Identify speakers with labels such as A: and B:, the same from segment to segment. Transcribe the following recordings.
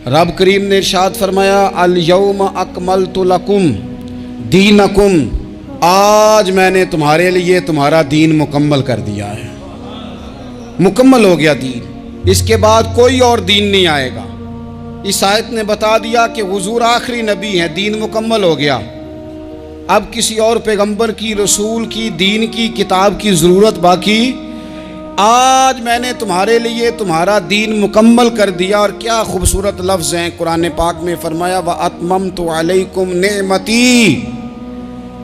A: रब करीम ने इरशाद फरमाया अल यौम अकमलतु लकुम दीनकुम, आज मैंने तुम्हारे लिए तुम्हारा दीन मुकम्मल कर दिया है। मुकम्मल हो गया दीन, इसके बाद कोई और दीन नहीं आएगा। इस आयत ने बता दिया कि हुजूर आखिरी नबी हैं, दीन मुकम्मल हो गया। अब किसी और पैगंबर की, रसूल की, दीन की, किताब की ज़रूरत बाकी। आज मैंने तुम्हारे लिए तुम्हारा दीन मुकम्मल कर दिया। और क्या खूबसूरत लफ्ज़ हैं कुरान पाक में, फरमाया व अतममतु अलैकुम नेमती,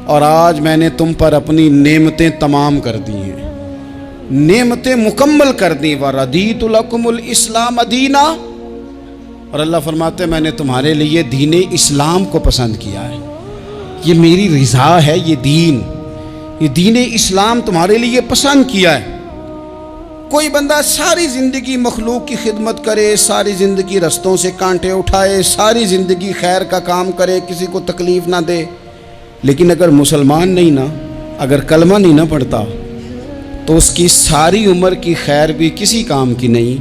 A: और आज मैंने तुम पर अपनी नेमतें तमाम कर दी हैं, नेमतें मुकम्मल कर दी। व रदीतु लकुमुल इस्लाम दीना, और अल्लाह फरमाते मैंने तुम्हारे लिए दीन इस्लाम को पसंद किया है, ये मेरी रिज़ा है, ये दीन इस्लाम तुम्हारे लिए पसंद किया है। कोई बंदा सारी ज़िंदगी मखलूक की खिदमत करे, सारी ज़िंदगी रस्तों से कांटे उठाए, सारी ज़िंदगी खैर का काम करे, किसी को तकलीफ़ ना दे, लेकिन अगर मुसलमान नहीं ना, अगर कलमा नहीं ना पढ़ता, तो उसकी सारी उम्र की खैर भी किसी काम की नहीं।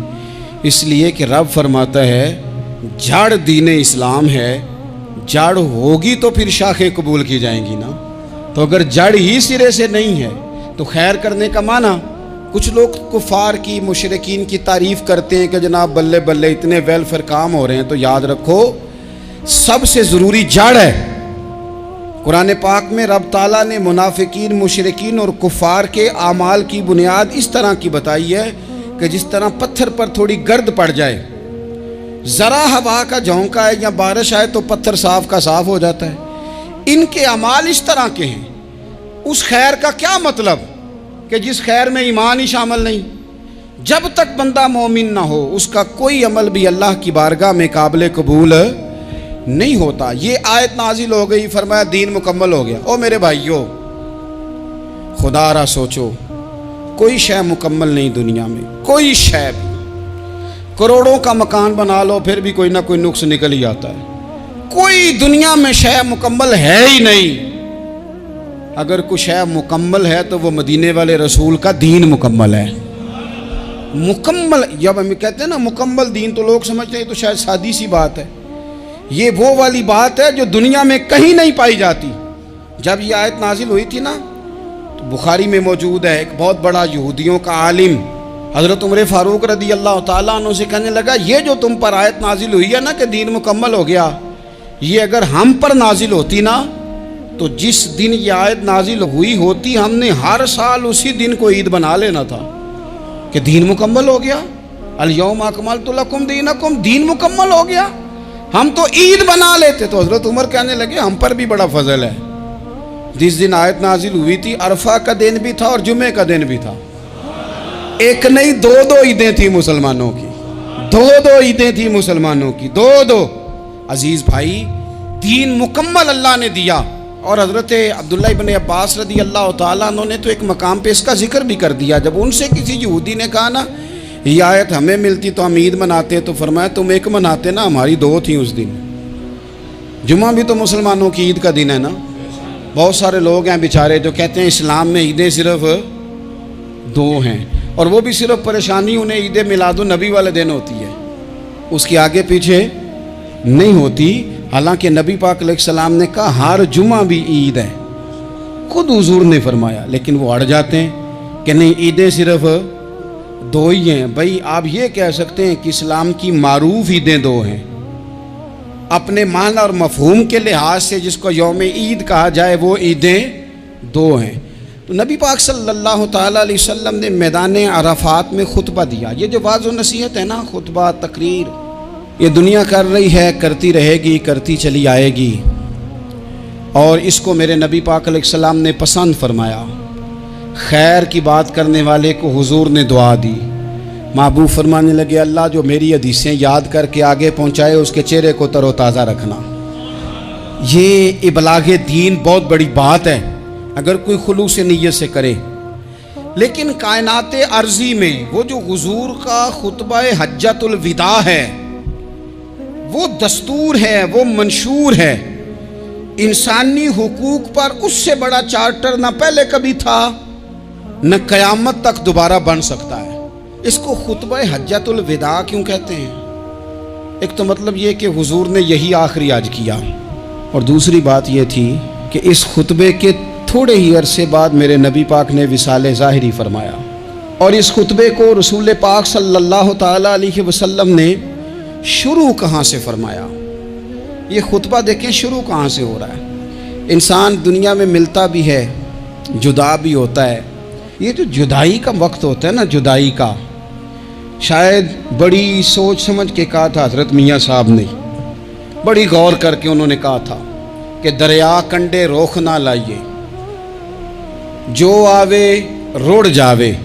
A: इसलिए कि रब फरमाता है जड़ दीन इस्लाम है, जड़ होगी तो फिर शाखें कबूल की जाएंगी ना। तो अगर जड़ ही सिरे से नहीं है तो खैर करने का माना। कुछ लोग कुफार की, मुशरिकीन की तारीफ़ करते हैं कि जनाब बल्ले बल्ले इतने वेलफेयर काम हो रहे हैं, तो याद रखो सबसे ज़रूरी जड़ है। कुरान पाक में रब ताला ने मुनाफिकीन, मुशरिकीन और कुफार के आमाल की बुनियाद इस तरह की बताई है कि जिस तरह पत्थर पर थोड़ी गर्द पड़ जाए, ज़रा हवा का झोंका है या बारिश आए तो पत्थर साफ का साफ हो जाता है। इनके अमाल इस तरह के हैं। उस खैर का क्या मतलब कि जिस खैर में ईमान ही शामिल नहीं। जब तक बंदा मोमिन ना हो उसका कोई अमल भी अल्लाह की बारगाह में काबिल कबूल नहीं होता। ये आयत नाजिल हो गई, फरमाया दीन मुकम्मल हो गया। ओ मेरे भाइयों, खुदारा सोचो, कोई शय मुकम्मल नहीं दुनिया में, कोई शय भी। करोड़ों का मकान बना लो फिर भी कोई ना कोई नुक्स निकल ही आता है। कोई दुनिया में शय मुकम्मल है ही नहीं। अगर कोई शय मुकम्मल है तो वो मदीने वाले रसूल का दीन मुकम्मल है। मुकम्मल, जब हम कहते हैं ना मुकम्मल दीन, तो लोग समझते हैं तो शायद सादी सी बात है। ये वो वाली बात है जो दुनिया में कहीं नहीं पाई जाती। जब ये आयत नाजिल हुई थी ना, तो बुखारी में मौजूद है, एक बहुत बड़ा यहूदियों का आलिम हज़रत उमर फ़ारूक रदी अल्लाह ताला अन्हु से कहने लगा, ये जो तुम पर आयत नाजिल हुई है ना कि दीन मुकम्मल हो गया, ये अगर हम पर नाजिल होती ना, तो जिस दिन ये आयत नाजिल हुई होती हमने हर साल उसी दिन को ईद बना लेना था कि दीन मुकम्मल हो गया। अल यौम अकमलतु लकुम दीनकुम, दीन मुकम्मल हो गया। हम तो ईद बना लेते। तो हज़रत उमर कहने लगे हम पर भी बड़ा फजल है। जिस दिन आयत नाजिल हुई थी अरफा का दिन भी था और जुमे का दिन भी था। एक नहीं, दो ईदें थी मुसलमानों की, दो ईदें थी मुसलमानों की, दो। अजीज भाई, दीन मुकम्मल अल्लाह ने दिया। और हज़रत अब्दुल्लाह इब्न अब्बास रदी अल्लाह ताला अन्हु ने तो एक मकाम पे इसका जिक्र भी कर दिया। जब उनसे किसी यहूदी ने कहा ना ये आयत हमें मिलती तो हम ईद मनाते, तो फरमाया तुम एक मनाते ना, हमारी दो थी उस दिन। जुमा भी तो मुसलमानों की ईद का दिन है ना। बहुत सारे लोग हैं बेचारे जो कहते हैं इस्लाम में ईदें सिर्फ दो हैं, और वो भी सिर्फ परेशानी उन्हें ईद मिलादुन नबी वाले दिन होती है, उसकी आगे पीछे नहीं होती। हालांकि नबी पाक अलैहिस्सलाम ने कहा हर जुमा भी ईद है, खुद हुजूर ने फरमाया, लेकिन वो अड़ जाते हैं कि नहीं ईदें सिर्फ दो ही हैं। भाई आप ये कह सकते हैं कि इस्लाम की मारूफ ईदें दो हैं, अपने माना और मफहूम के लिहाज से जिसको यौम ईद कहा जाए वो ईदें दो हैं। तो नबी पाक सल्लल्लाहु ताला अलैहि वसल्लम ने मैदान अराफात में खुतबा दिया। ये जो वाज़ व नसीहत है ना, खुतबा तकरीर, ये दुनिया कर रही है, करती रहेगी, करती चली आएगी, और इसको मेरे नबी पाक अलैहिस्सलाम ने पसंद फरमाया। खैर की बात करने वाले को हुजूर ने दुआ दी। महबूब फरमाने लगे अल्लाह जो मेरी हदीसें याद करके आगे पहुँचाए उसके चेहरे को तरोताज़ा रखना। ये इबलागे दीन बहुत बड़ी बात है अगर कोई खुलूस से नीयत से करे। लेकिन कायनात अर्जी में वो जो हुजूर का खुतबा हज्जतुल विदा है, वो दस्तूर है, वो मंशूर है। इंसानी हुकूक पर उससे बड़ा चार्टर न पहले कभी था न क़यामत तक दोबारा बन सकता है। इसको खुतबा हज्जतुल विदा क्यों कहते हैं? एक तो मतलब ये कि हुजूर ने यही आखिरी आज किया, और दूसरी बात ये थी कि इस खुतबे के थोड़े ही अरसे बाद मेरे नबी पाक ने विसाले ज़ाहिरी फरमाया, और इस खुतबे को रसूल पाक सल्लल्लाहु ताला अलैहि वसल्लम ने शुरू कहाँ से फरमाया। ये खुतबा देखें शुरू कहाँ से हो रहा है। इंसान दुनिया में मिलता भी है, जुदा भी होता है। ये जो जुदाई का वक्त होता है ना, जुदाई का, शायद बड़ी सोच समझ के कहा था हज़रत मियाँ साहब ने, बड़ी गौर करके उन्होंने कहा था कि दरिया कंडे रोख ना लाइए, जो आवे रुड़ जावे।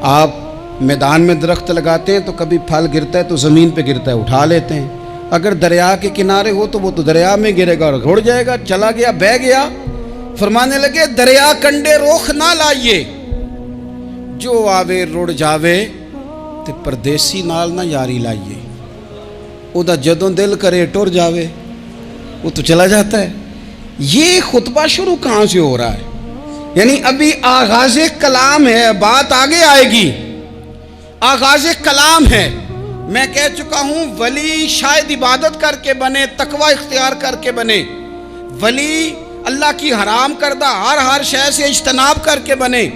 A: आप मैदान में दरख्त लगाते हैं तो कभी फल गिरता है तो ज़मीन पे गिरता है, उठा लेते हैं। अगर दरिया के किनारे हो तो वो तो दरिया में गिरेगा और रुड़ जाएगा, चला गया, बह गया। फरमाने लगे दरिया कंडे रोख ना लाइए, जो आवे रुड़ जावे, ते परदेसी नाल ना यारी लाइए। उदा जदों दिल करे टुर जावे, वो तो चला जाता है। ये खुतबा शुरू कहाँ से हो रहा है? यानी अभी आगाज़े कलाम है, बात आगे आएगी। आगाज़े कलाम है। मैं कह चुका हूँ वली शायद इबादत करके बने, तकवा इख्तियार करके बने। वली अल्लाह की हराम करदा हर शय से इज्तनाब करके बने।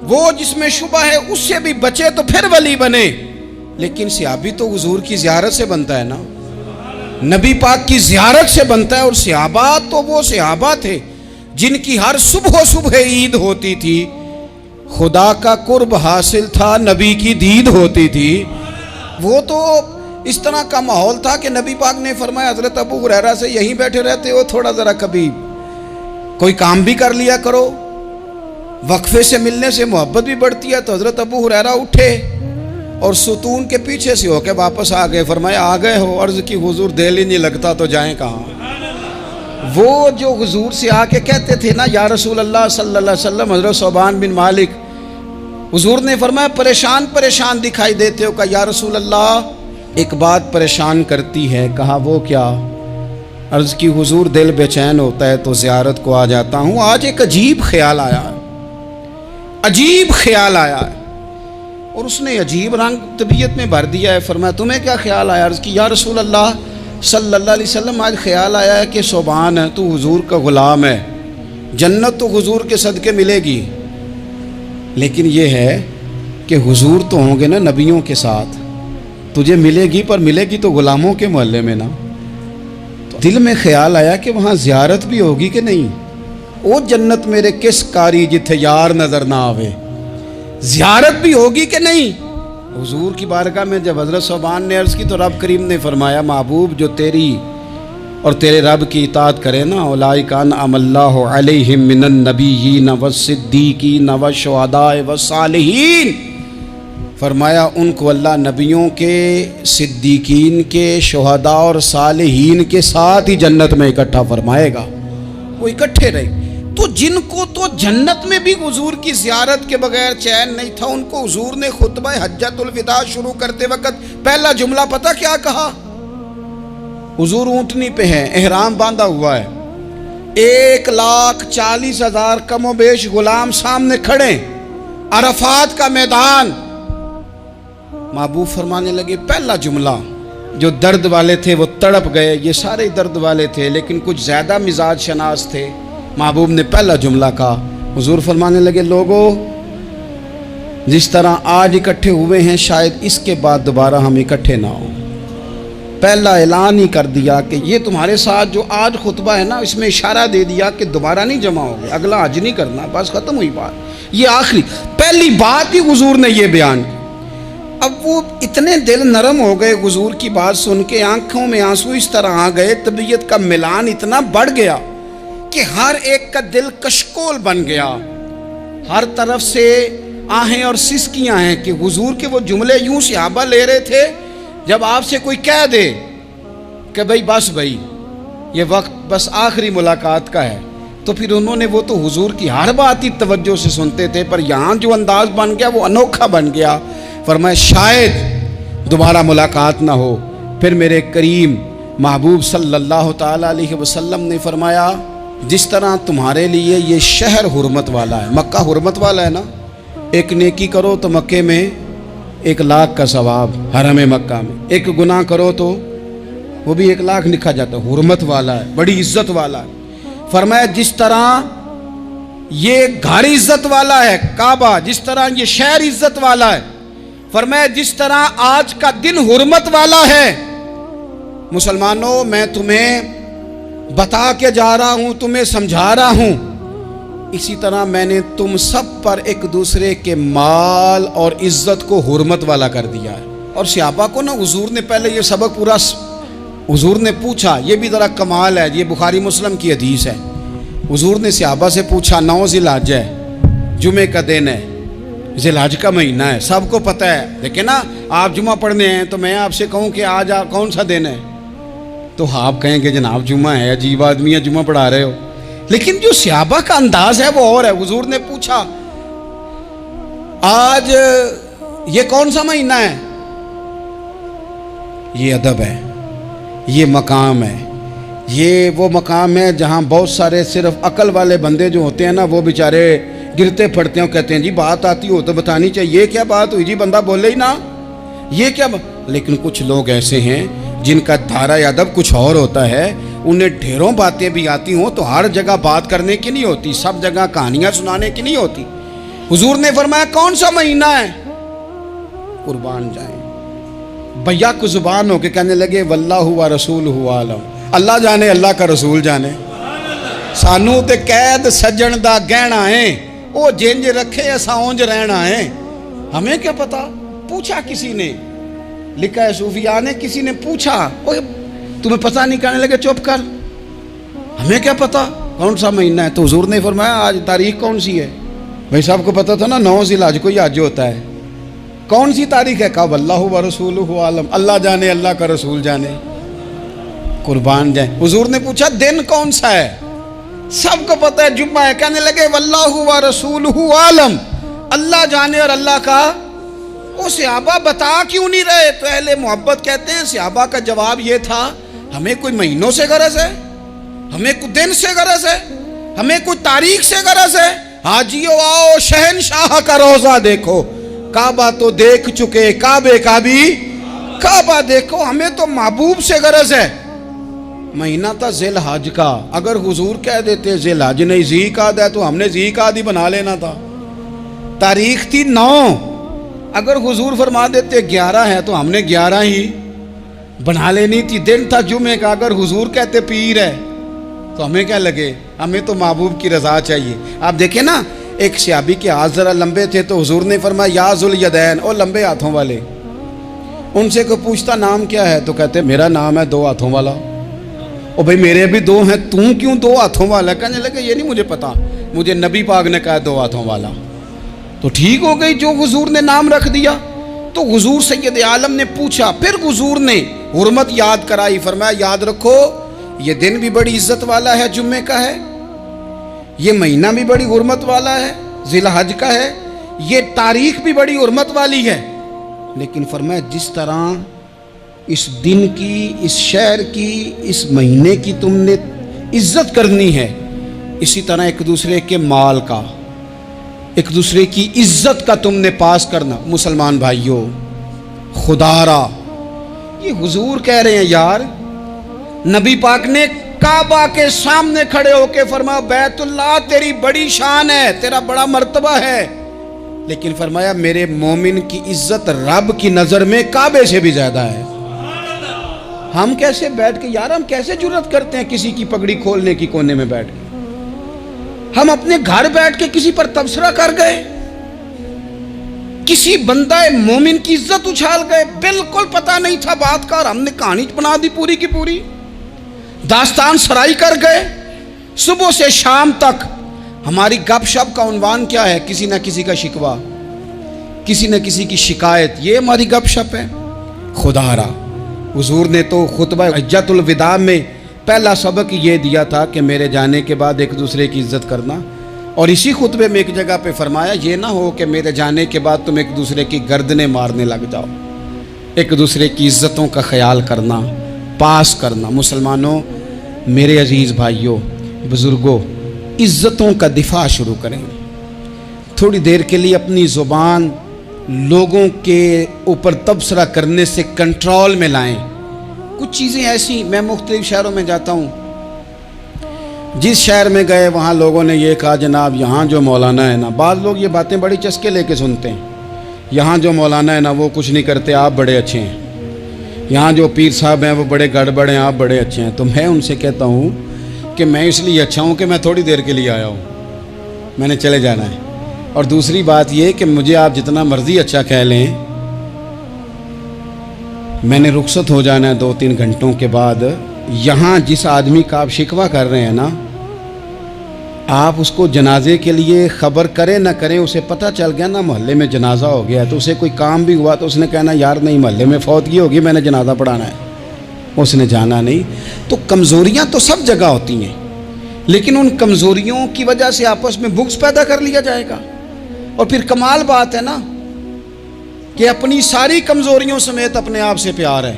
A: वो जिसमें शुबा है उससे भी बचे तो फिर वली बने। लेकिन सहाबी तो हुजूर की ज़ियारत से बनता है ना, नबी पाक की ज़ियारत से बनता है। और सहाबा तो वो सहाबा थे जिनकी हर सुबह ईद होती थी, खुदा का कुर्ब हासिल था, नबी की दीद होती थी। वो तो इस तरह का माहौल था कि नबी पाक ने फरमाया हज़रत अबू हुरैरा से, यहीं बैठे रहते हो, थोड़ा ज़रा कभी कोई काम भी कर लिया करो। वक्फे से मिलने से मोहब्बत भी बढ़ती है। तो हज़रत अबू हुरैरा उठे और सुतून के पीछे से होके वापस आ गए। फरमाया आ गए हो? अर्ज़ की हुजूर दिल ही नहीं लगता तो जाएं कहाँ। वो जो हुजूर से आके कहते थे ना, या रसूल अल्लाह सल्लल्लाहु अलैहि वसल्लम, हज़रत सोबान बिन मालिक, हुजूर ने फरमाया परेशान परेशान दिखाई देते हो। कहा या रसूल अल्लाह एक बात परेशान करती है। कहा वो क्या? अर्ज़ की हुजूर दिल बेचैन होता है तो ज़ियारत को आ जाता हूँ। आज एक अजीब ख्याल आया, अजीब ख्याल आया है, और उसने अजीब रंग तबीयत में भर दिया है। फरमाया तुम्हें क्या ख्याल आया? अर्ज़ की या रसूल अल्लाह सल्लल्लाहु अलैहि वसल्लम, आज ख्याल आया है कि सोबान है, तू हुजूर का ग़ुलाम है, जन्नत तो हुजूर के सदक़े मिलेगी। लेकिन ये है कि हुजूर तो होंगे ना नबियों के साथ, तुझे मिलेगी, पर मिलेगी तो ग़ुलामों के मोहल्ले में ना। तो दिल में ख्याल आया कि वहाँ ज़ियारत भी होगी कि नहीं। ओ जन्नत मेरे किस कारी जिथे यार नज़र ना आवे, ज़ियारत भी होगी कि नहीं। हुजूर की बारगाह में जब हज़रत सोबान ने अर्ज़ की तो रब करीम ने फरमाया महबूब जो तेरी और तेरे रब की इताअत करे ना, उलाइका अनअमल्लाहु अलैहिम मिनन नबिय्यीन वस्सिद्दीकीन वशुहदाए वस्सालिहीन। फरमाया उनको अल्लाह नबियों के, सिद्दीकीन के, शुहदा और सालिहीन के साथ ही जन्नत में इकट्ठा फरमाएगा। वो इकट्ठे रहे। तो जिनको तो जन्नत में भी हुजूर की ज़ियारत के बगैर चैन नहीं था, उनको हुजूर ने खुतबा हज्जतुल विदा शुरू करते वक्त पहला जुमला पता क्या कहा? हुजूर ऊँटनी पे हैं, एहराम बांधा हुआ है, 1,40,000 कमोबेश गुलाम सामने खड़े, अरफात का मैदान। महबूब फरमाने लगे पहला जुमला, जो दर्द वाले थे वो तड़प गए, ये सारे दर्द वाले थे लेकिन कुछ ज़्यादा मिजाज शनास थे। महबूब ने पहला जुमला कहा। हुजूर फरमाने लगे लोगों, जिस तरह आज इकट्ठे हुए हैं शायद इसके बाद दोबारा हम इकट्ठे ना हों। पहला ऐलान ही कर दिया कि ये तुम्हारे साथ जो आज खुतबा है ना, इसमें इशारा दे दिया कि दोबारा नहीं जमा होगे, अगला हज नहीं करना, बस ख़त्म हुई बात। ये आखिरी पहली बात ही हुजूर ने ये बयान की। अब वो इतने दिल नरम हो गए हुजूर की बात सुन के, आंखों में आंसू इस तरह आ गए, तबीयत का मिलान इतना बढ़ गया कि हर एक का दिल कशकोल बन गया। हर तरफ से आहें और सिसकियां हैं कि हुजूर के वो जुमले यूं सहाबा ले रहे थे, जब आपसे कोई कह दे कि भाई बस भाई ये वक्त बस आखिरी मुलाकात का है, तो फिर उन्होंने वो तो हुजूर की हर बात ही तवज्जो से सुनते थे, पर यहाँ जो अंदाज बन गया वो अनोखा बन गया। फरमाया शायद दोबारा मुलाकात ना हो। फिर मेरे करीम महबूब सल्लल्लाहु ताला अलैहि वसल्लम ने फरमाया जिस तरह तुम्हारे लिए ये शहर हुर्मत वाला है, मक्का हुर्मत वाला है ना, एक नेकी करो तो मक्के में 1,00,000 का सवाब, हरम मक्का में एक गुनाह करो तो वो भी 1 लाख लिखा जाता है, हुर्मत वाला है, बड़ी इज्जत वाला है। फरमाया जिस तरह ये घर इज्जत वाला है काबा, जिस तरह ये शहर इज्जत वाला है, फरमाया जिस तरह आज का दिन हुर्मत वाला है। मुसलमानों, मैं तुम्हें बता के जा रहा हूं, तुम्हें समझा रहा हूं, इसी तरह मैंने तुम सब पर एक दूसरे के माल और इज्जत को हुर्मत वाला कर दिया है। और सहाबा को ना हुजूर ने पहले ये सबक पूरा, हुजूर ने पूछा, ये भी ज़रा कमाल है, ये बुखारी मुस्लिम की हदीस है। हुजूर ने सहाबा से पूछा, 9 ज़िलहज है, जुमे का दिन है, ज़िलहज का महीना है, सबको पता है, लेकिन ना आप जुमा पढ़ने हैं तो मैं आपसे कहूँ कि आज आप कौन सा दिन है, तो आप कहेंगे जनाब जुमा है, अजीब आदमी है, जुमा पढ़ा रहे हो। लेकिन जो सहाबा का अंदाज है वो और है। हुजूर ने पूछा, आज ये कौन सा महीना है? ये अदब है, ये मकाम है, ये वो मकाम है जहाँ बहुत सारे सिर्फ अकल वाले बंदे जो होते हैं ना, वो बेचारे गिरते पड़ते हैं, कहते हैं जी बात आती हो तो बतानी चाहिए, ये क्या बात हुई जी, बंदा बोले ही ना, ये क्या। लेकिन कुछ लोग ऐसे हैं जिनका धारा अदब कुछ और होता है, उन्हें ढेरों बातें भी आती हों तो हर जगह बात करने की नहीं होती, सब जगह कहानियां सुनाने की नहीं होती। हुजूर ने फरमाया कौन सा महीना है? कुर्बान जाए भैया को जुबान होके कहने लगे वल्लाहु व रसूलहु आलम, अल्लाह जाने, अल्लाह का रसूल जाने। सानू ते कैद सज्जन दा गहना है, वो जिंज रखे असा उंज रहना है, हमें क्या पता। पूछा किसी ने, लिखा है सूफिया ने, किसी ने पूछा, ओए तुम्हें पता नहीं, कहने लगे चुप कर, हमें क्या पता कौन सा महीना है। तो हुजूर ने फरमाया आज तारीख कौन सी है? भाई साहब को पता था ना 9 ज़िलहज को ही आज होता है, कौन सी तारीख है? कहा वल्लाहु व रसूलहु आलम, अल्लाह जाने, अल्लाह का रसूल जाने। कुर्बान जाए। हुजूर ने पूछा दिन कौन सा है? सबको पता है जुम्मा है, कहने लगे वल्लाहु व रसूलहु आलम, अल्लाह जाने और अल्लाह का। वो सहाबा बता क्यों नहीं रहे? तो अहले मोहब्बत कहते हैं सहाबा का जवाब ये था, हमें कोई महीनों से गरज है, हमें कोई दिन से गरज है, हमें कोई तारीख से गरज है। हाजियो आओ शहनशाह का रोजा देखो, काबा तो देख चुके, काबे का भी काबा देखो, हमें तो महबूब से गरज है। महीना था ज़िलहज का, अगर हुजूर कह देते ज़िलहज नहीं ज़ीक़ाद है तो हमने ज़ीक़ाद ही बना लेना था। तारीख थी 9, अगर हुजूर फरमा देते 11 है तो हमने 11 ही बना लेनी थी। दिन था जुमे का, अगर हुजूर कहते पीर है तो हमें क्या लगे, हमें तो महबूब की रज़ा चाहिए। आप देखें ना, एक सहाबी के हाथ ज़रा लंबे थे तो हुजूर ने फरमाया या ज़ुल यदैन, ओ लंबे हाथों वाले। उनसे कोई पूछता नाम क्या है तो कहते मेरा नाम है 2 हाथों वाला। ओ भाई मेरे भी 2 हैं, तू क्यों 2 हाथों वाला? कहने लगे ये नहीं मुझे पता, मुझे नबी पाक ने कहा 2 हाथों वाला। तो ठीक हो गई, जो हुजूर ने नाम रख दिया। तो हुजूर सैयद आलम ने पूछा, फिर हुजूर ने हुर्मत याद कराई, फरमाया याद रखो ये दिन भी बड़ी इज्जत वाला है, जुम्मे का है, ये महीना भी बड़ी हुर्मत वाला है, ज़िलहज का है, ये तारीख भी बड़ी हुर्मत वाली है। लेकिन फरमाया जिस तरह इस दिन की, इस शहर की, इस महीने की तुमने इज्जत करनी है, इसी तरह एक दूसरे के माल का, एक दूसरे की इज्जत का तुमने पास करना। मुसलमान भाइयों, खुदारा ये हुजूर कह रहे हैं यार, नबी पाक ने काबा के सामने खड़े होके फरमाया बैतुल्लाह तेरी बड़ी शान है, तेरा बड़ा मर्तबा है, लेकिन फरमाया मेरे मोमिन की इज्जत रब की नजर में काबे से भी ज्यादा है। हम कैसे बैठ के यार, हम कैसे जुर्रत करते हैं किसी की पगड़ी खोलने की कोने में बैठ के? हम अपने घर बैठ के किसी पर तबसरा कर गए, किसी बंदा मोमिन की इज्जत उछाल गए, बिल्कुल पता नहीं था बात का और हमने कहानी बना दी पूरी की पूरी, दास्तान सराई कर गए। सुबह से शाम तक हमारी गपशप का उन्वान क्या है? किसी न किसी का शिकवा, किसी न किसी की शिकायत, ये हमारी गपशप है। खुदारा हुजूर ने तो खुतबा हज्जतुल विदा में पहला सबक ये दिया था कि मेरे जाने के बाद एक दूसरे की इज्जत करना, और इसी खुतबे में एक जगह पे फरमाया ये ना हो कि मेरे जाने के बाद तुम एक दूसरे की गर्दनें मारने लग जाओ, एक दूसरे की इज्जतों का ख्याल करना, पास करना। मुसलमानों, मेरे अजीज़ भाइयों, बुज़ुर्गों, इज्जतों का दिफा शुरू करें। थोड़ी देर के लिए अपनी ज़ुबान लोगों के ऊपर तबसरा करने से कंट्रोल में लाएं। कुछ चीज़ें ऐसी, मैं मुख्तलिफ शहरों में जाता हूँ, जिस शहर में गए वहाँ लोगों ने ये कहा जनाब यहाँ जो मौलाना है ना, बाद लोग ये बातें बड़ी चस्के लेके सुनते हैं, यहाँ जो मौलाना है ना वो कुछ नहीं करते, आप बड़े अच्छे हैं, यहाँ जो पीर साहब हैं वो बड़े गड़बड़ हैं, आप बड़े अच्छे हैं। तो मैं उनसे कहता हूँ कि मैं इसलिए अच्छा हूँ कि मैं थोड़ी देर के लिए आया हूँ, मैंने चले जाना है। और दूसरी बात ये कि मुझे आप जितना मर्ज़ी अच्छा कह लें, मैंने रुखसत हो जाना है 2-3 घंटों के बाद। यहाँ जिस आदमी का आप शिकवा कर रहे हैं ना, आप उसको जनाजे के लिए ख़बर करें ना करें, उसे पता चल गया ना मोहल्ले में जनाजा हो गया है, तो उसे कोई काम भी हुआ तो उसने कहना यार नहीं मोहल्ले में फौतगी होगी, मैंने जनाजा पढ़ाना है, उसने जाना नहीं। तो कमज़ोरियाँ तो सब जगह होती हैं, लेकिन उन कमज़ोरियों की वजह से आपस में बुग़्ज़ पैदा कर लिया जाएगा। और फिर कमाल बात है ना कि अपनी सारी कमज़ोरियों समेत अपने आप से प्यार है,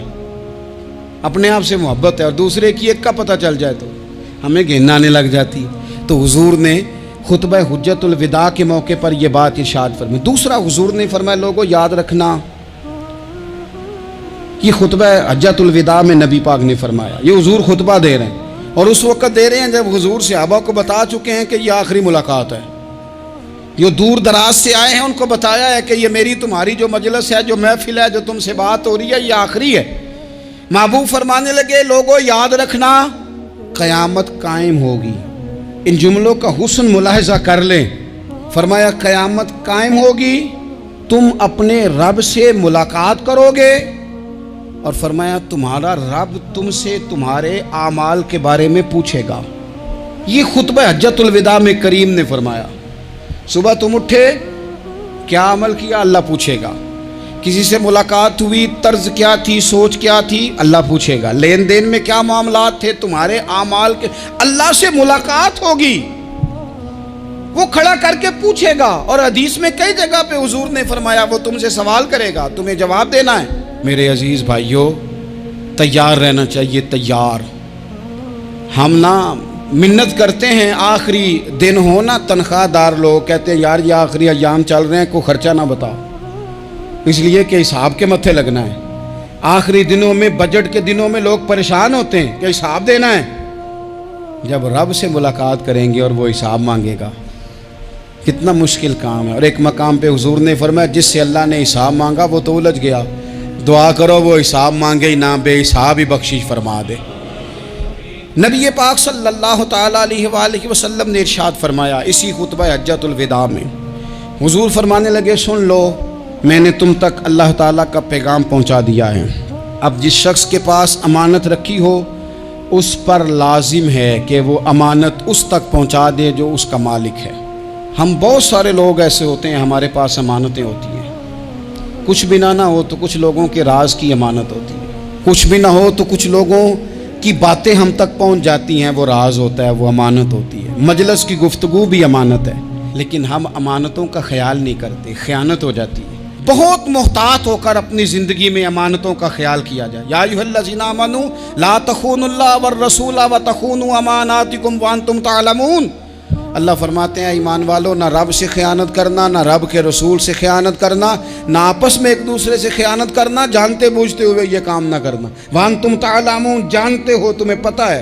A: अपने आप से मोहब्बत है, और दूसरे की एक का पता चल जाए तो हमें घिन आने लग जाती। तो हुजूर ने खुतबा हुज्जतुल विदा के मौके पर यह बात इरशाद फरमाई। दूसरा हुजूर ने फरमाया लोगों याद रखना, ये खुतबा हज्जतुल विदा में नबी पाक ने फरमाया, ये हुजूर खुतबा दे रहे हैं और उस वक़्त दे रहे हैं जब हुजूर सहाबा को बता चुके हैं कि ये आखिरी मुलाकात है। जो दूर दराज से आए हैं उनको बताया है कि ये मेरी तुम्हारी जो मजलिस है, जो महफिल है, जो तुमसे बात हो रही है, ये आखिरी है। महबूब फरमाने लगे लोगों याद रखना क़यामत कायम होगी। इन जुमलों का हुस्न मुलाहिजा कर लें। फरमाया क़यामत कायम होगी, तुम अपने रब से मुलाकात करोगे, और फरमाया तुम्हारा रब तुमसे तुम्हारे आमाल के बारे में पूछेगा। ये खुतबा हज्जतुल विदा में करीम ने फरमाया, सुबह तुम उठे क्या अमल किया, अल्लाह पूछेगा। किसी से मुलाकात हुई, तर्ज क्या थी, सोच क्या थी, अल्लाह पूछेगा। लेन देन में क्या मामलात थे, तुम्हारे आमाल के, अल्लाह से मुलाकात होगी, वो खड़ा करके पूछेगा। और हदीस में कई जगह पे हुजूर ने फरमाया वो तुमसे सवाल करेगा, तुम्हें जवाब देना है। मेरे अजीज़ भाइयों, तैयार रहना चाहिए, तैयार। हम ना मिन्नत करते हैं आखिरी दिन हो ना, तनख्वाहदार लोग कहते हैं यार ये आखिरी अयाम चल रहे हैं, कोई खर्चा ना बताओ, इसलिए कि हिसाब के मत्थे लगना है। आखिरी दिनों में, बजट के दिनों में लोग परेशान होते हैं कि हिसाब देना है। जब रब से मुलाकात करेंगे और वो हिसाब मांगेगा, कितना मुश्किल काम है। और एक मकाम पे हुजूर ने फरमाया जिससे अल्लाह ने हिसाब मांगा वो तो उलझ गया, दुआ करो वो हिसाब मांगे ही ना, बेहिसाब ही बख्शिश फरमा दे। नबी पाक सल्लल्लाहु तआला अलैहि वसल्लम ने इरशाद फरमाया इसी खुतबा हज्जतुल विदा में, हुजूर फरमाने लगे सुन लो, मैंने तुम तक अल्लाह ताला का पैगाम पहुंचा दिया है। अब जिस शख्स के पास अमानत रखी हो उस पर लाजिम है कि वो अमानत उस तक पहुंचा दे जो उसका मालिक है। हम बहुत सारे लोग ऐसे होते हैं, हमारे पास अमानतें होती हैं, कुछ भी ना हो तो कुछ लोगों के राज की अमानत होती है, कुछ भी ना हो तो कुछ लोगों की बातें हम तक पहुंच जाती हैं, वो राज होता है, वो अमानत होती है। मजलिस की गुफ्तगू भी अमानत है, लेकिन हम अमानतों का ख्याल नहीं करते, ख़यानत हो जाती है। बहुत मोहतात होकर अपनी ज़िंदगी में अमानतों का ख्याल किया जाए। या अय्युहल्लज़ीना आमनू ला तख़ूनुल्लाह वर रसूला व तख़ूनू अमानातिकुम व अंतुम तालमून। अल्लाह फरमाते हैं ईमान वालों, ना रब से ख़यानत करना, ना रब के रसूल से ख़यानत करना, ना आपस में एक दूसरे से ख़यानत करना, जानते बूझते हुए ये काम ना करना। व अंतुम तालमून, जानते हो, तुम्हें पता है।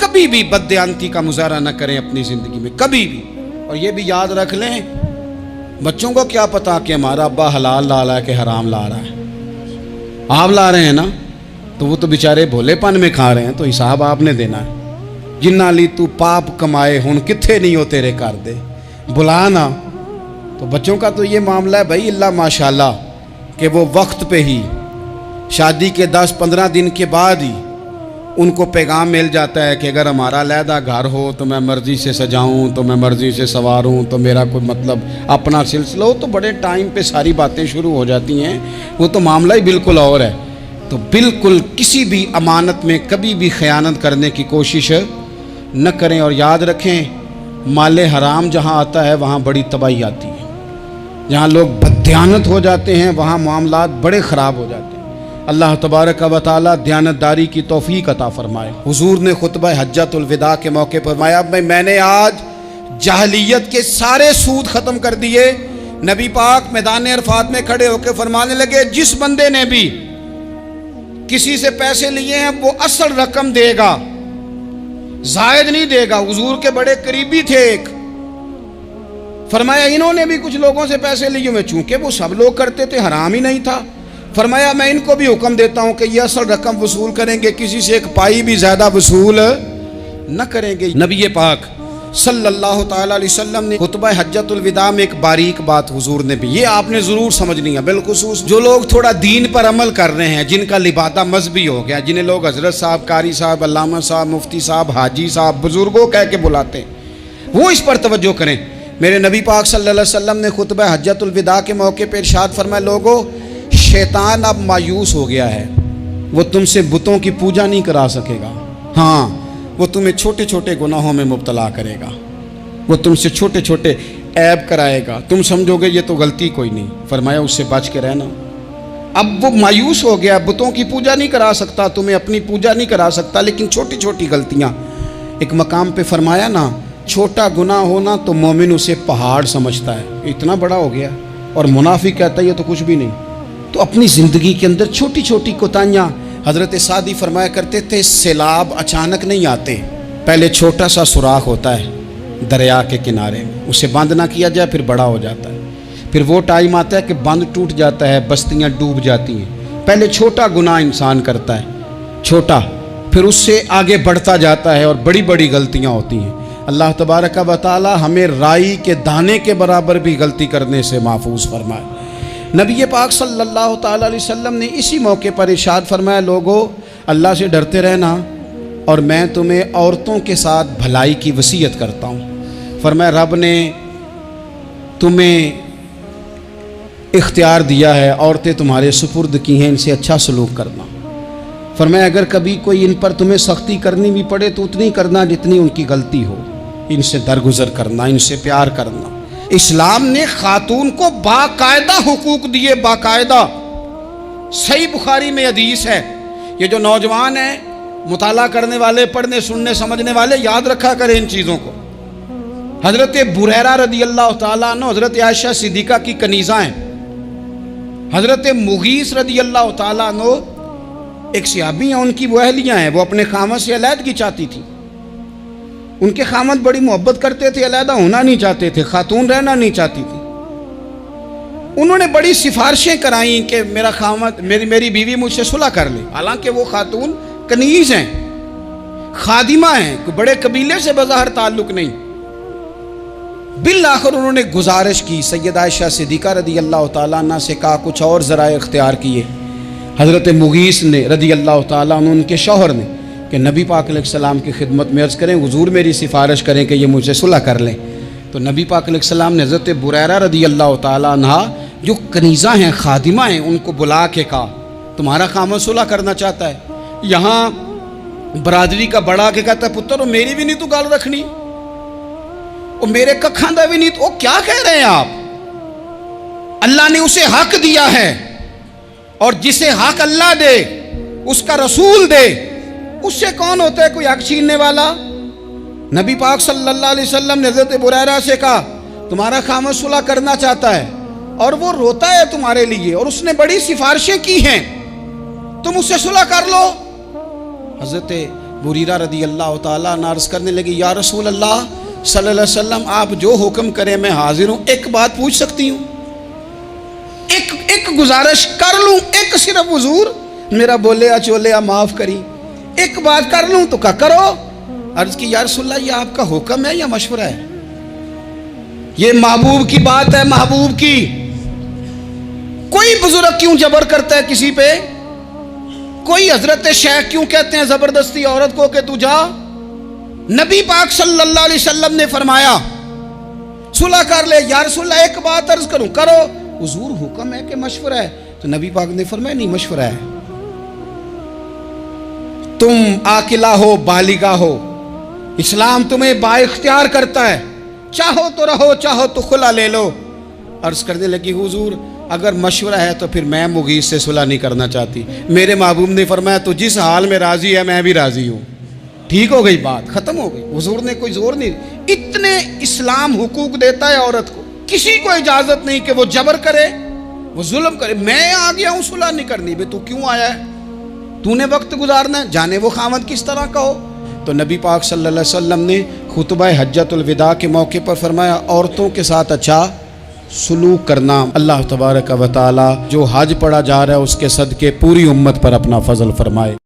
A: कभी भी बददियानती का मुजाहरा ना करें अपनी ज़िंदगी में, कभी भी। और ये भी याद रख लें, बच्चों को क्या पता कि हमारा अब्बा हलाल ला रहा है कि हराम ला रहा है। आप ला रहे हैं ना, तो वो तो बेचारे भोलेपन में खा रहे हैं, तो हिसाब आपने देना है। जिन्ना ली तू पाप कमाए हुन किथे नहीं हो तेरे कर दे, बुला ना। तो बच्चों का तो ये मामला है भाई, अल्लाह माशाल्लाह कि वो वक्त पे ही शादी के 10-15 दिन के बाद ही उनको पैगाम मिल जाता है कि अगर हमारा अलहदा घर हो तो मैं मर्ज़ी से सजाऊं, तो मैं मर्ज़ी से सवारूं, तो मेरा कोई मतलब अपना सिलसिला हो, तो बड़े टाइम पे सारी बातें शुरू हो जाती हैं। वो तो मामला ही बिल्कुल और है। तो बिल्कुल किसी भी अमानत में कभी भी ख़यानत करने की कोशिश न करें। और याद रखें, माले हराम जहाँ आता है वहाँ बड़ी तबाही आती है। जहाँ लोग बददियानत हो जाते हैं वहाँ मामलात बड़े ख़राब हो जाते हैं। अल्लाह तबारक व तआला दयानतदारी की तौफीक अता फरमाए। हुजूर ने खुतबा हज्जतुल विदा के मौके पर फरमाया मैंने आज जाहलियत के सारे सूद ख़त्म कर दिए। नबी पाक मैदान अरफात में खड़े होकर फरमाने लगे जिस बंदे ने भी किसी से पैसे लिए हैं वो असल रकम देगा, जायद नहीं देगा। हुजूर के बड़े करीबी थे एक, फरमाया इन्होंने भी कुछ लोगों से पैसे लिए हुए, चूंकि वो सब लोग करते थे, हराम ही नहीं था। फरमाया मैं इनको भी हुक्म देता हूं कि ये असल रकम वसूल करेंगे, किसी से एक पाई भी ज्यादा वसूल न करेंगे। नबी पाक सल्लल्लाहु ताला अलैहि वसल्लम ने खुतबा हज्जतुल विदा में एक बारीक बात हुजूर ने भी, ये आपने ज़रूर समझनी है, बिलखुसूस जो लोग थोड़ा दीन पर अमल कर रहे हैं, जिनका लिबादा मजहबी हो गया, जिन्हें लोग हजरत साहब, कारी साहब, अल्लामा साहब, मुफ्ती साहब, हाजी साहब, बुजुर्गों कह के बुलाते हैं, वो इस पर तवज्जो करें। मेरे नबी पाक सल्लल्लाहु अलैहि वसल्लम ने खुतबा हज्जतुल विदा के मौके पर इरशाद फरमाया, लोगों शैतान अब मायूस हो गया है, वो तुमसे बुतों की पूजा नहीं करा सकेगा। हाँ, वो तुम्हें छोटे छोटे गुनाहों में मुब्तला करेगा, वो तुमसे छोटे छोटे ऐब कराएगा, तुम समझोगे ये तो गलती कोई नहीं। फरमाया उससे बच के रहना। अब वो मायूस हो गया, बुतों की पूजा नहीं करा सकता, तुम्हें अपनी पूजा नहीं करा सकता, लेकिन छोटी छोटी गलतियां। एक मकाम पे फरमाया ना, छोटा गुनाह होना तो मोमिन उसे पहाड़ समझता है, इतना बड़ा हो गया, और मुनाफिक कहता है ये तो कुछ भी नहीं। तो अपनी ज़िंदगी के अंदर छोटी छोटी कोताहियाँ, हज़रत सादी फरमाया करते थे, सैलाब अचानक नहीं आते, पहले छोटा सा सुराख होता है दरिया के किनारे, उसे बंद ना किया जाए फिर बड़ा हो जाता है, फिर वो टाइम आता है कि बंद टूट जाता है, बस्तियाँ डूब जाती हैं। पहले छोटा गुनाह इंसान करता है, छोटा, फिर उससे आगे बढ़ता जाता है और बड़ी बड़ी गलतियाँ होती हैं। अल्लाह तबारक व तआला हमें राई के दाने के बराबर भी गलती करने से महफूज फरमाए। नबी पाक सल्लल्लाहु ताला अलैहि वसल्लम ने इसी मौके पर इरशाद फरमाया, लोगों अल्लाह से डरते रहना और मैं तुम्हें औरतों के साथ भलाई की वसीयत करता हूँ। फरमाया रब ने तुम्हें इख्तियार दिया है, औरतें तुम्हारे सुपुर्द की हैं, इनसे अच्छा सलूक करना। फरमाया अगर कभी कोई इन पर तुम्हें सख्ती करनी भी पड़े तो उतनी करना जितनी उनकी गलती हो, इनसे दरगुजर करना, इनसे प्यार करना। इस्लाम ने खातून को बाकायदा हुकूक दिए, बाकायदा। सही बुखारी में हदीस है, ये जो नौजवान हैं, मुताला करने वाले, पढ़ने सुनने समझने वाले, याद रखा करें इन चीज़ों को। हज़रत बुरैरा रदी अल्लाह तआला अन्हु हज़रत आयशा सिद्दीक़ा की कनीज़ा हैं। हज़रत मुगीस रदी अल्लाह तआला अन्हु एक सहाबी हैं, उनकी वो अहलियाँ हैं, वो अपने खामद से अलहदगी चाहती थी। उनके खामद बड़ी मोहब्बत करते थे, अलहदा होना नहीं चाहते थे, खातून रहना नहीं चाहती थी। उन्होंने बड़ी सिफारिशें कराई कि मेरा खामद, मेरी बीवी मुझसे सुलह कर ले। हालांकि वो खातून कनीज हैं, खादिमा हैं, कोई बड़े कबीले से बज़ाहिर ताल्लुक नहीं। बिल आखिर उन्होंने गुजारिश की, सैयदा आयशा सिद्दीक़ा रदी अल्लाह तआला अन्हा से कहा, कुछ और ज़राए इख्तियार किए। हज़रत मुगीस ने रदी अल्लाह तआला अन्हु, उनके शौहर ने, कि नबी पाक अलैहिस्सलाम की खिदमत में अर्ज़ करें, हुजूर मेरी सिफारिश करें कि ये मुझसे सुलह कर लें। तो नबी पाक अलैहिस्सलाम ने हज़रत बुरैरा रदी अल्लाह तआला अन्हा जो कनीज़ा हैं, खादिमा हैं, उनको बुला के कहा तुम्हारा खामद सुलह करना चाहता है। यहाँ बरादरी का बड़ा के कहता है, पुत्र मेरी भी नहीं तू गल रखनी, और मेरे कखा दा भी नहीं, तो क्या कह रहे हैं आप? अल्लाह ने उसे हक दिया है, और जिसे हक अल्लाह दे उसका रसूल दे, उससे कौन होता है कोई हक छीनने वाला? नबी पाक सल्लल्लाहु अलैहि वसल्लम ने हज़रत बुरैरा से कहा तुम्हारा खामद सुलह करना चाहता है और वो रोता है तुम्हारे लिए, और उसने बड़ी सिफारिशें की हैं, तुम उससे सुलह कर लो। हज़रत बुरीरा रदी अल्लाह तआला अन्हा अर्ज़ करने लगी, या रसूल अल्लाह सल्लल्लाहु अलैहि वसल्लम आप जो हुक्म करें मैं हाजिर हूँ। एक बात पूछ सकती हूँ, एक गुजारिश कर लूँ, एक सिर्फ हुजूर मेरा बोले चोले माफ़ करी, एक बात कर लूँ तो क्या करो? अर्ज़ की या रसूल अल्लाह ये आपका हुक्म है या मशवरा है? ये महबूब की बात है, महबूब की। कोई बुजुर्ग क्यों जबर करता है किसी पे? कोई हजरत शेख क्यों कहते हैं जबरदस्ती औरत को कि तू जा? नबी पाक सल्लल्लाहु अलैहि वसल्लम ने फरमाया सुलह कर ले। या रसूल अल्लाह एक बात अर्ज करूं, करो। हुजूर हुक्म है कि मशवरा है? तो नबी पाक ने फरमाया नहीं, मशवरा है। तुम आकिला हो, बालिगा हो, इस्लाम तुम्हें बाइख्तियार करता है, चाहो तो रहो, चाहो तो खुला ले लो। अर्ज करने लगी हुजूर अगर मशवरा है तो फिर मैं मुगीस से सुलह नहीं करना चाहती। मेरे महबूब ने फरमाया तो जिस हाल में राजी है मैं भी राजी हूँ। ठीक हो गई बात, खत्म हो गई। हुजूर ने कोई जोर नहीं, इतने इस्लाम हुकूक देता है औरत को, किसी को इजाजत नहीं कि वो जबर करे, वो जुल्म करे। मैं आ गया हूँ सुलह नहीं करनी, बे तू क्यों आया है? तूने वक्त गुजारना है, जाने वो खामद किस तरह का हो। तो नबी पाक सल्लल्लाहु अलैहि वसल्लम ने खुतबा हज्जतुल विदा के मौके पर फरमाया, औरतों के साथ अच्छा सुलूक करना। अल्लाह तबारक व तआला जो हज पढ़ा जा रहा है उसके सदके पूरी उम्मत पर अपना फजल फरमाए।